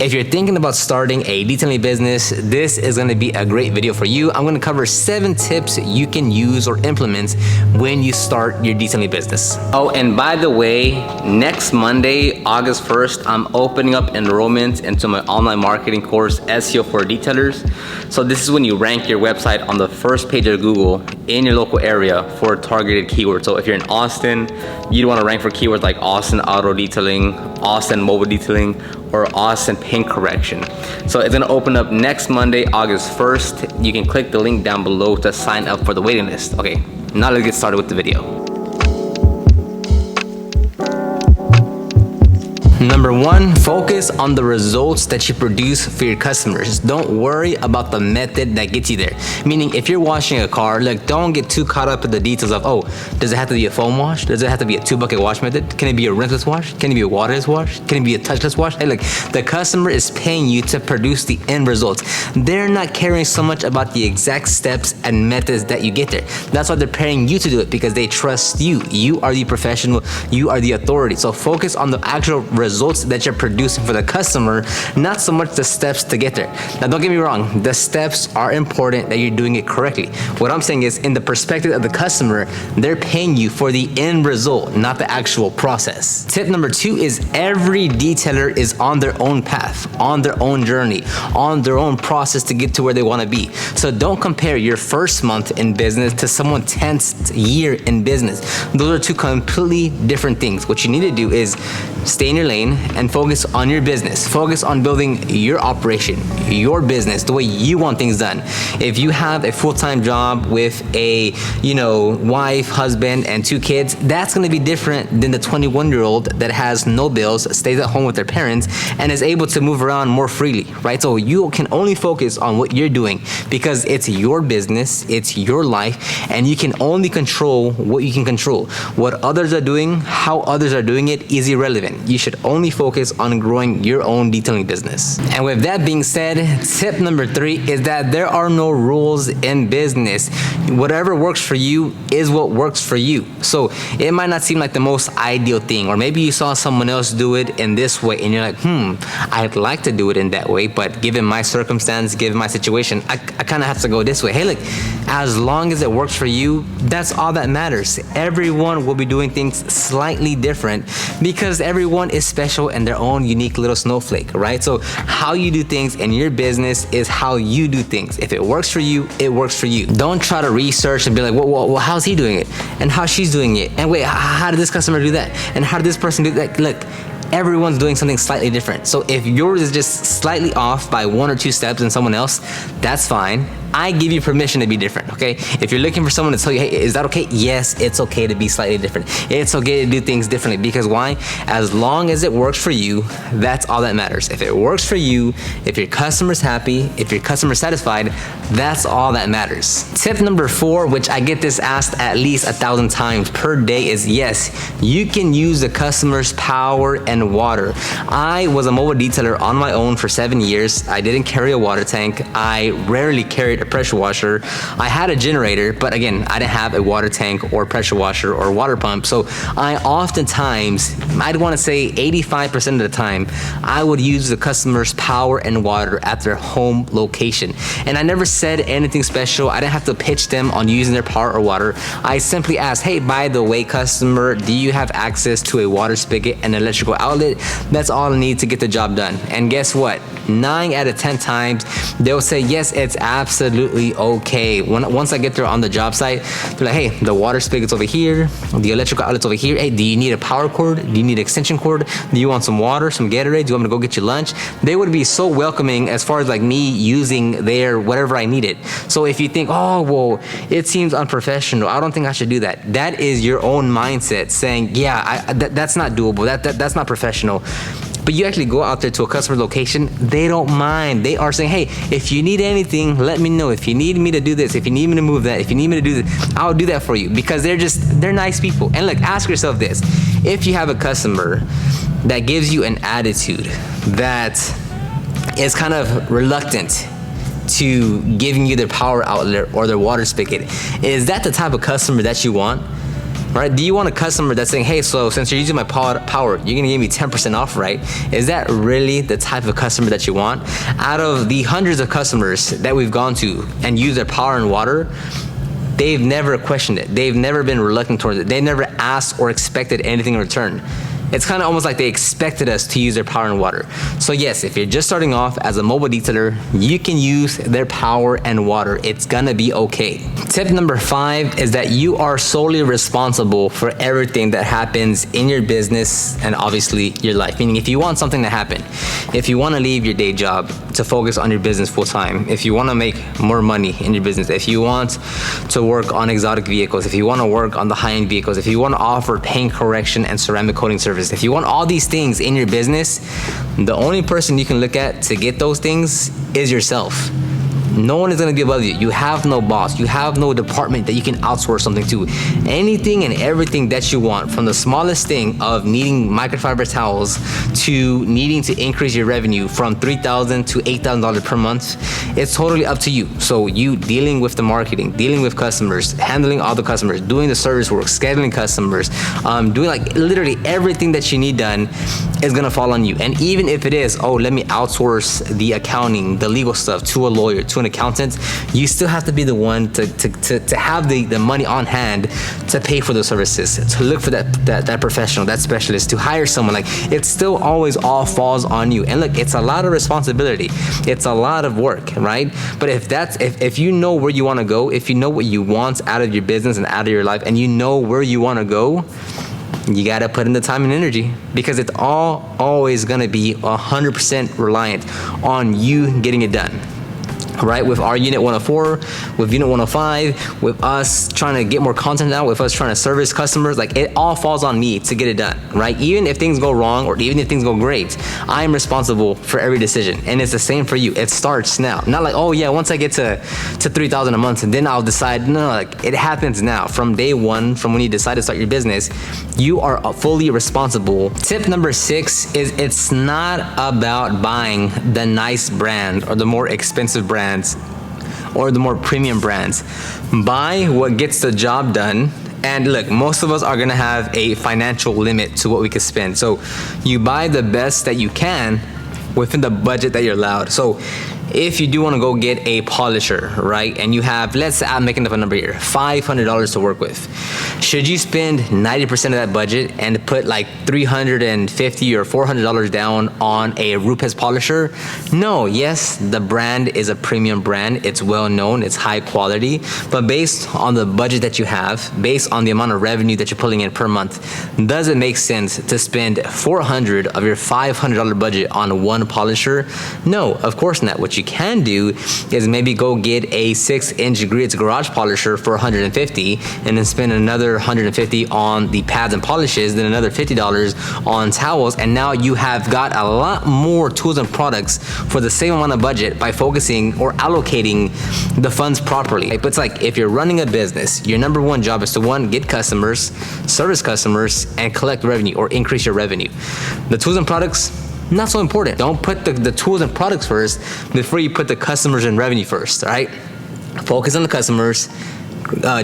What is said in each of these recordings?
If you're thinking about starting a detailing business, this is going to be a great video for you. I'm going to cover 7 tips you can use or implement when you start your detailing business. Oh, and by the way, next Monday, August 1st, I'm opening up enrollment into my online marketing course, SEO for Detailers. So this is when you rank your website on the first page of Google in your local area for targeted keywords. So if you're in Austin, you want to rank for keywords like Austin auto detailing, Austin mobile detailing, or Austin paint correction. So it's gonna open up next Monday, August 1st. You can click the link down below to sign up for the waiting list. Okay, now let's get started with the video. Number 1, focus on the results that you produce for your customers. Don't worry about the method that gets you there. Meaning, if you're washing a car, like, don't get too caught up in the details of, oh, does it have to be a foam wash? Does it have to be a 2-bucket wash method? Can it be a rinseless wash? Can it be a waterless wash? Can it be a touchless wash? Hey, look, the customer is paying you to produce the end results. They're not caring so much about the exact steps and methods that you get there. That's why they're paying you to do it, because they trust you. You are the professional. You are the authority. So focus on the actual results that you're producing for the customer, not so much the steps to get there. Now, don't get me wrong, the steps are important, that you're doing it correctly. What I'm saying is, in the perspective of the customer, they're paying you for the end result, not the actual process. Tip number 2 is every detailer is on their own path, on their own journey, on their own process to get to where they want to be. So don't compare your first month in business to someone's 10th year in business. Those are 2 completely different things. What you need to do is stay in your lane and focus on your business. Focus on building your operation, your business, the way you want things done. If you have a full-time job with a, wife, husband, and 2 kids, that's gonna be different than the 21-year-old that has no bills, stays at home with their parents, and is able to move around more freely, right? So you can only focus on what you're doing, because it's your business, it's your life, and you can only control what you can control. What others are doing, how others are doing it, is irrelevant. You should only focus on growing your own detailing business. And with that being said, tip number 3 is that there are no rules in business. Whatever works for you is what works for you. So it might not seem like the most ideal thing, or maybe you saw someone else do it in this way and you're like, I'd like to do it in that way, but given my circumstance, given my situation, I kind of have to go this way. Hey, look, as long as it works for you, that's all that matters. Everyone will be doing things slightly different, because everyone is special and their own unique little snowflake, right? So how you do things in your business is how you do things. If it works for you, it works for you. Don't try to research and be like, well, how's he doing it? And how she's doing it? And wait, how did this customer do that? And how did this person do that? Look, everyone's doing something slightly different. So if yours is just slightly off by 1 or 2 steps than someone else, that's fine. I give you permission to be different, okay? If you're looking for someone to tell you, hey, is that okay? Yes, it's okay to be slightly different. It's okay to do things differently, because why? As long as it works for you, that's all that matters. If it works for you, if your customer's happy, if your customer's satisfied, that's all that matters. Tip number 4, which I get this asked at least 1,000 times per day, is yes, you can use the customer's power and water. I was a mobile detailer on my own for 7 years. I didn't carry a water tank. I rarely carried a pressure washer. I had a generator, but again, I didn't have a water tank or pressure washer or water pump. So I oftentimes, I'd want to say 85% of the time, I would use the customer's power and water at their home location. And I never said anything special. I didn't have to pitch them on using their power or water. I simply asked, hey, by the way, customer, do you have access to a water spigot and electrical outlet? That's all I need to get the job done. And guess what? 9 out of 10 times, they'll say, yes, it's absolutely okay. Once I get there on the job site, they're like, hey, the water spigot's over here, the electrical outlet's over here. Hey, do you need a power cord? Do you need an extension cord? Do you want some water, some Gatorade? Do you want me to go get you lunch? They would be so welcoming as far as like me using their whatever I needed. So if you think, oh, well, it seems unprofessional, I don't think I should do that. That is your own mindset saying, yeah, that's not doable. That's not professional. But you actually go out there to a customer location, they don't mind. They are saying, hey, if you need anything, let me know. If you need me to do this, if you need me to move that, if you need me to do this, I'll do that for you, because they're nice people. And look, ask yourself this. If you have a customer that gives you an attitude that is kind of reluctant to giving you their power outlet or their water spigot, is that the type of customer that you want? right? Do you want a customer that's saying, hey, so since you're using my power, you're gonna give me 10% off, right? Is that really the type of customer that you want? Out of the hundreds of customers that we've gone to and used their power and water, they've never questioned it. They've never been reluctant towards it. They never asked or expected anything in return. It's kind of almost like they expected us to use their power and water. So yes, if you're just starting off as a mobile detailer, you can use their power and water. It's gonna be okay. Tip number 5 is that you are solely responsible for everything that happens in your business and obviously your life. Meaning if you want something to happen, if you wanna leave your day job to focus on your business full time, if you wanna make more money in your business, if you want to work on exotic vehicles, if you wanna work on the high-end vehicles, if you wanna offer paint correction and ceramic coating service, if you want all these things in your business, the only person you can look at to get those things is yourself. No one is gonna be above you. You have no boss. You have no department that you can outsource something to. Anything and everything that you want, from the smallest thing of needing microfiber towels to needing to increase your revenue from $3,000 to $8,000 per month, it's totally up to you. So you dealing with the marketing, dealing with customers, handling all the customers, doing the service work, scheduling customers, doing like literally everything that you need done is gonna fall on you. And even if it is, oh, let me outsource the accounting, the legal stuff to a lawyer, to an accountant, you still have to be the one to have the money on hand to pay for those services, to look for that professional, that specialist, to hire someone. Like, it still always all falls on you. And look, it's a lot of responsibility. It's a lot of work, right? But if you know where you want to go, if you know what you want out of your business and out of your life, and you know where you want to go, you got to put in the time and energy, because it's always going to be 100% reliant on you getting it done. Right? With our Unit 104, with Unit 105, with us trying to get more content out, with us trying to service customers, like, it all falls on me to get it done, right? Even if things go wrong or even if things go great, I'm responsible for every decision. And it's the same for you. It starts now. Not like, oh yeah, once I get to 3,000 a month and then I'll decide. No, like, it happens now. From day one, from when you decide to start your business, you are fully responsible. Tip number 6 is it's not about buying the nice brand or the more expensive brand or the more premium brands. Buy what gets the job done. And look, most of us are gonna have a financial limit to what we can spend. So you buy the best that you can within the budget that you're allowed. So if you do want to go get a polisher, right, and you have, let's say, I'm making up a number here, $500 to work with, should you spend 90% of that budget and put like $350 or $400 down on a Rupes polisher? No. Yes, the brand is a premium brand. It's well known. It's high quality. But based on the budget that you have, based on the amount of revenue that you're pulling in per month, does it make sense to spend $400 of your $500 budget on one polisher? No, of course not. What you can do is maybe go get a 6-inch grits garage polisher for $150, and then spend another $150 on the pads and polishes, then another $50 on towels, and now you have got a lot more tools and products for the same amount of budget by focusing or allocating the funds properly. But it's like, if you're running a business, your number one job is to, one, get customers, service customers, and collect revenue or increase your revenue. The tools and products, not so important. Don't put the tools and products first before you put the customers and revenue first, all right? Focus on the customers,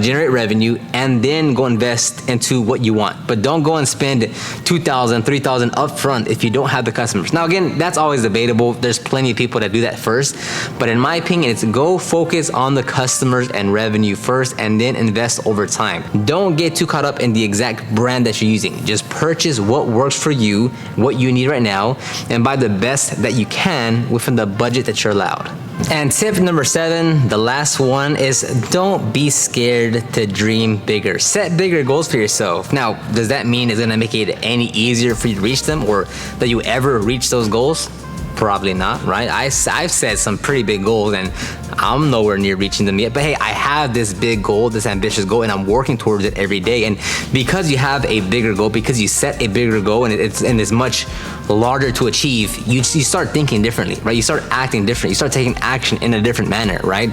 generate revenue, and then go invest into what you want. But don't go and spend $2,000, $3,000 upfront if you don't have the customers. Now again, that's always debatable. There's plenty of people that do that first. But in my opinion, it's go focus on the customers and revenue first, and then invest over time. Don't get too caught up in the exact brand that you're using. Just purchase what works for you, what you need right now, and buy the best that you can within the budget that you're allowed. And tip number 7, the last one, is don't be scared to dream bigger. Set bigger goals for yourself. Now, does that mean it's gonna make it any easier for you to reach them, or that you ever reach those goals? Probably not, right? I've set some pretty big goals and I'm nowhere near reaching them yet. But hey, I have this big goal, this ambitious goal, and I'm working towards it every day. And because you have a bigger goal, because you set a bigger goal, and it's much larger to achieve, you start thinking differently, right? You start acting different. You start taking action in a different manner, right?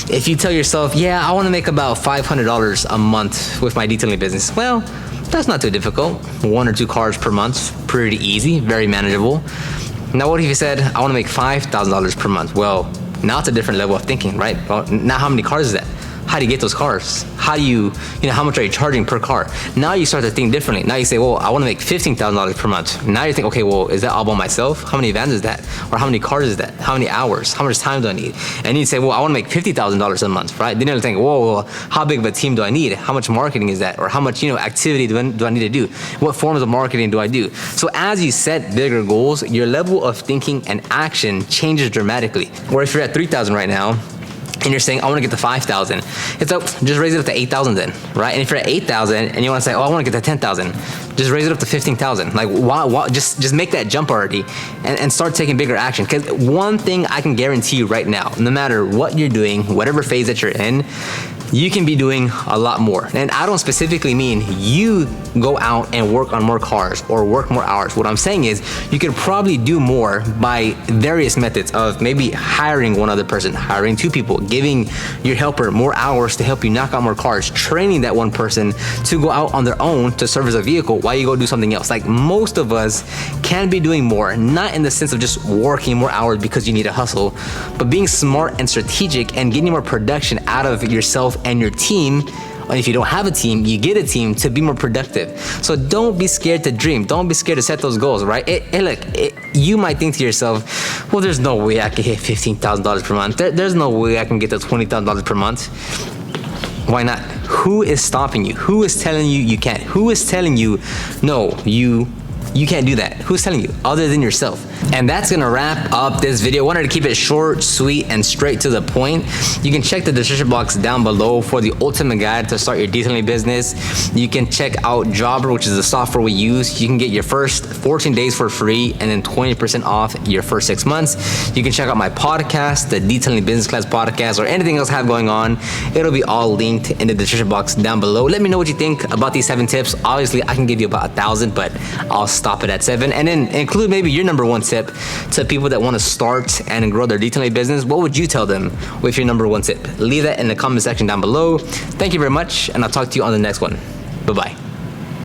If you tell yourself, yeah, I want to make about $500 a month with my detailing business, well, that's not too difficult. 1 or 2 cars per month, pretty easy, very manageable. Now, what if you said, I want to make $5,000 per month? Well, now it's a different level of thinking, right? Well, now how many cars is that? how do you get those cars? How do you know, how much are you charging per car? Now you start to think differently. Now you say, well, I want to make $15,000 per month. Now you think, okay, well, is that all by myself? How many vans is that? Or how many cars is that? How many hours? How much time do I need? And you say, well, I want to make $50,000 a month, right? Then you think, whoa, how big of a team do I need? How much marketing is that? Or how much, activity do I need to do? What forms of marketing do I do? So as you set bigger goals, your level of thinking and action changes dramatically. Or if you're at 3,000 right now, and you're saying, I want to get to 5,000. It's like, just raise it up to 8,000 then, right? And if you're at 8,000 and you want to say, oh, I want to get to 10,000, just raise it up to 15,000. Like, why, just make that jump already and start taking bigger action. Because one thing I can guarantee you right now, no matter what you're doing, whatever phase that you're in, you can be doing a lot more. And I don't specifically mean you go out and work on more cars or work more hours. What I'm saying is you could probably do more by various methods of maybe hiring one other person, hiring 2 people, giving your helper more hours to help you knock out more cars, training that one person to go out on their own to serve as a vehicle while you go do something else. Like, most of us can be doing more, not in the sense of just working more hours because you need a hustle, but being smart and strategic and getting more production out of yourself and your team. And if you don't have a team, you get a team to be more productive. So don't be scared to dream. Don't be scared to set those goals, right? You might think to yourself, well, there's no way I can hit $15,000 per month. There's no way I can get to $20,000 per month. Why not? Who is stopping you? Who is telling you you can't? Who is telling you, no, you can't do that? Who's telling you other than yourself? And that's gonna wrap up this video. I wanted to keep it short, sweet, and straight to the point. You can check the description box down below for the ultimate guide to start your detailing business. You can check out Jobber, which is the software we use. You can get your first 14 days for free and then 20% off your first 6 months. You can check out my podcast, the Detailing Business Class podcast, or anything else I have going on. It'll be all linked in the description box down below. Let me know what you think about these 7 tips. Obviously, I can give you about 1,000, but I'll stop it at 7. And then include maybe your number 1 tip to people that want to start and grow their detailing business. What would you tell them with your number 1 tip? Leave that in the comment section down below. Thank you very much, and I'll talk to you on the next one. Bye-bye.